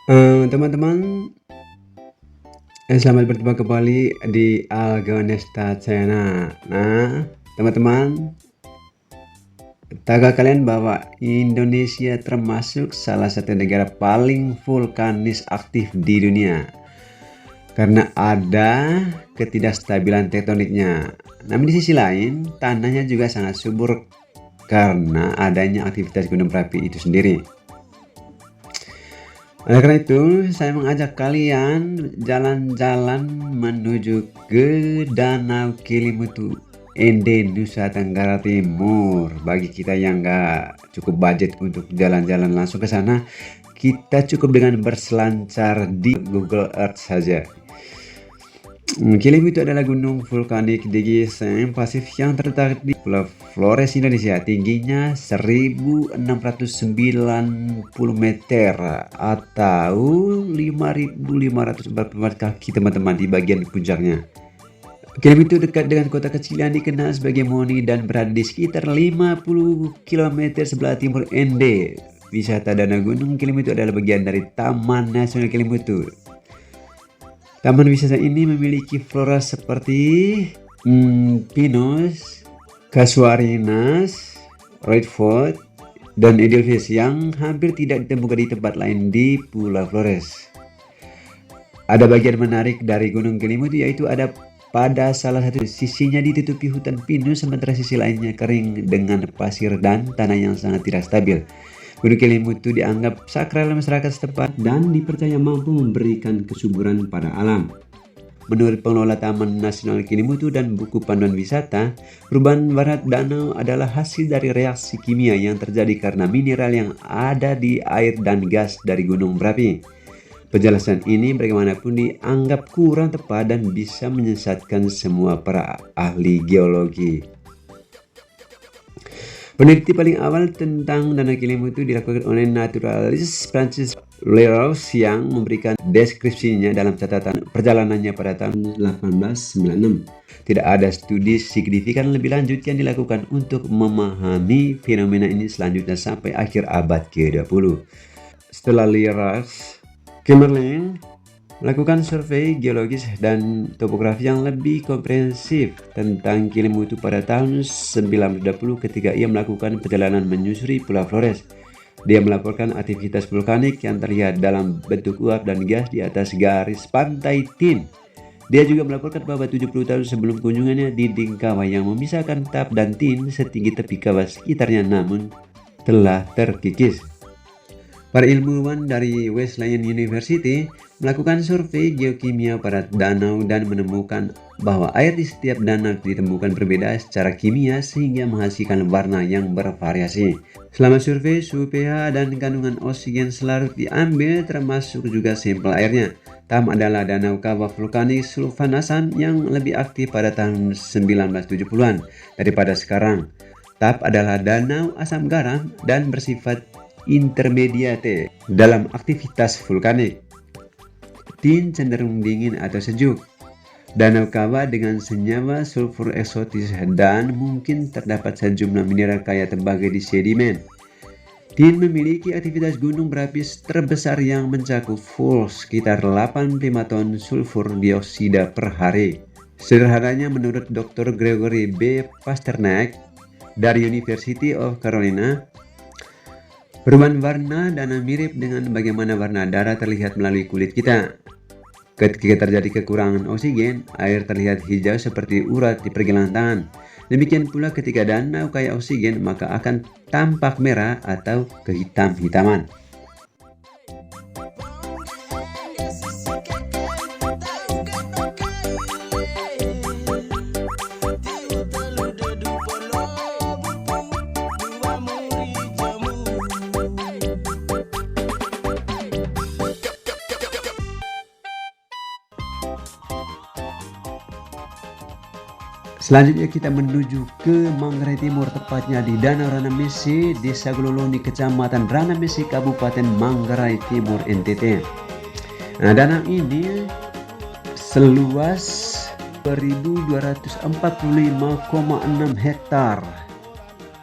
Teman-teman, selamat berjumpa kembali di Algonesta Channel. Nah, teman-teman, tahukah kalian bahwa Indonesia termasuk salah satu negara paling vulkanis aktif di dunia karena ada ketidakstabilan tektoniknya. Namun di sisi lain, tanahnya juga sangat subur karena adanya aktivitas gunung berapi itu sendiri. Oleh karena itu, saya mengajak kalian jalan-jalan menuju ke Danau Kelimutu, Ende, Nusa Tenggara Timur. Bagi kita yang nggak cukup budget untuk jalan-jalan langsung ke sana, kita cukup dengan berselancar di Google Earth saja. Kelimutu adalah gunung vulkanik di Giseng Pasifik yang terletak di Pulau Flores, Indonesia. Tingginya 1690 meter atau 5544 kaki, teman-teman, di bagian puncaknya. Kelimutu dekat dengan kota kecil yang dikenal sebagai Moni dan berada di sekitar 50 km sebelah timur Ende. Wisata Danau Gunung Kelimutu adalah bagian dari Taman Nasional Kelimutu. Taman wisata ini memiliki flora seperti pinus, casuarinas, redwood, dan edelweiss yang hampir tidak ditemukan di tempat lain di Pulau Flores. Ada bagian menarik dari Gunung Kelimutu, yaitu ada pada salah satu sisinya ditutupi hutan pinus, sementara sisi lainnya kering dengan pasir dan tanah yang sangat tidak stabil. Gunung Kelimutu dianggap sakral masyarakat setempat dan dipercaya mampu memberikan kesuburan pada alam. Menurut pengelola Taman Nasional Kelimutu dan buku panduan wisata, perubahan warna danau adalah hasil dari reaksi kimia yang terjadi karena mineral yang ada di air dan gas dari gunung berapi. Penjelasan ini bagaimanapun dianggap kurang tepat dan bisa menyesatkan semua para ahli geologi. Peneliti paling awal tentang Danau Kelimutu dilakukan oleh naturalis Francis Leroux yang memberikan deskripsinya dalam catatan perjalanannya pada tahun 1896. Tidak ada studi signifikan lebih lanjut yang dilakukan untuk memahami fenomena ini selanjutnya sampai akhir abad ke-20. Setelah Leroux, Kimmerling melakukan survei geologis dan topografi yang lebih komprehensif tentang Kelimutu pada tahun 1920 ketika ia melakukan perjalanan menyusuri Pulau Flores. Dia melaporkan aktivitas vulkanik yang terlihat dalam bentuk uap dan gas di atas garis pantai Tin. Dia juga melaporkan bahwa 70 tahun sebelum kunjungannya, dinding kawah yang memisahkan Tap dan Tin setinggi tepi kawah sekitarnya namun telah terkikis. Para ilmuwan dari Wesleyan University melakukan survei geokimia pada danau dan menemukan bahwa air di setiap danau ditemukan berbeda secara kimia sehingga menghasilkan warna yang bervariasi. Selama survei, suhu pH dan kandungan oksigen selarut diambil, termasuk juga sampel airnya. Tam adalah danau kawah vulkanik sulfanasan yang lebih aktif pada tahun 1970-an daripada sekarang. Tap adalah danau asam garam dan bersifat intermediate dalam aktivitas vulkanik. Tin cenderung dingin atau sejuk. Danau kawah dengan senyawa sulfur eksotis dan mungkin terdapat sejumlah mineral kaya tembaga di sedimen. Tin memiliki aktivitas gunung berapi terbesar yang mencakup full sekitar 85 ton sulfur dioksida per hari. Sederhananya, menurut Dr. Gregory B. Pasternak dari University of Carolina, perubahan warna danau mirip dengan bagaimana warna darah terlihat melalui kulit kita. Ketika terjadi kekurangan oksigen, air terlihat hijau seperti urat di pergelangan tangan. Demikian pula ketika danau kaya oksigen, maka akan tampak merah atau kehitam-hitaman. Selanjutnya kita menuju ke Manggarai Timur, tepatnya di Danau Ranamisi, Desa Gololoni, Kecamatan Ranamisi, Kabupaten Manggarai Timur, NTT. Nah, danau ini seluas 1245,6 hektar.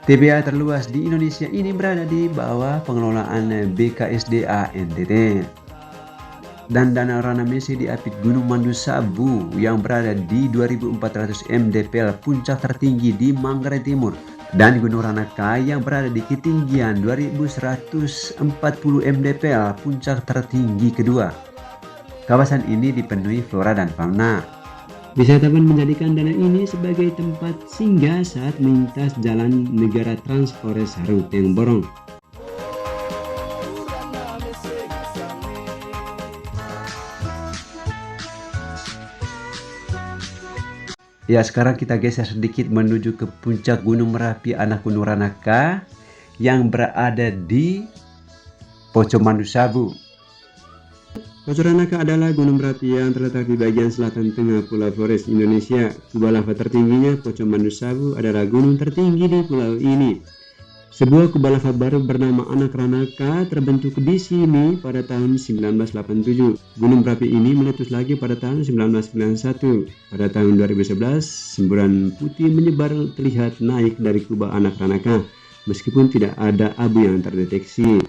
TBA terluas di Indonesia ini berada di bawah pengelolaan BKSDA NTT. Dan Danau Ranamese diapit Gunung Mandusabu yang berada di 2400 mdpl puncak tertinggi di Manggarai Timur, dan Gunung Ranaka yang berada di ketinggian 2140 mdpl puncak tertinggi kedua. Kawasan ini dipenuhi flora dan fauna. Wisatawan menjadikan danau ini sebagai tempat singgah saat melintas jalan negara Trans Flores Haruteng Borong. Ya, sekarang kita geser sedikit menuju ke puncak Gunung Merapi, anak Gunung Ranaka yang berada di Pocong Mandusabu. Pocong Ranaka adalah gunung berapi yang terletak di bagian selatan tengah Pulau Flores, Indonesia. Kubah lava tertingginya Pocong Mandusabu adalah gunung tertinggi di pulau ini. Sebuah kubah lava baru bernama Anak Ranaka terbentuk di sini pada tahun 1987. Gunung berapi ini meletus lagi pada tahun 1991. Pada tahun 2011, semburan putih menyebar terlihat naik dari kubah Anak Ranaka, meskipun tidak ada abu yang terdeteksi.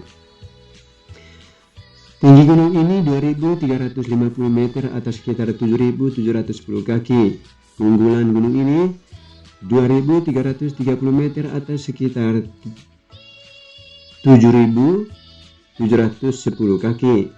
Tinggi gunung ini 2.350 meter atau sekitar 7.710 kaki. Keunggulan gunung ini 2.330 meter atau sekitar 7.710 kaki.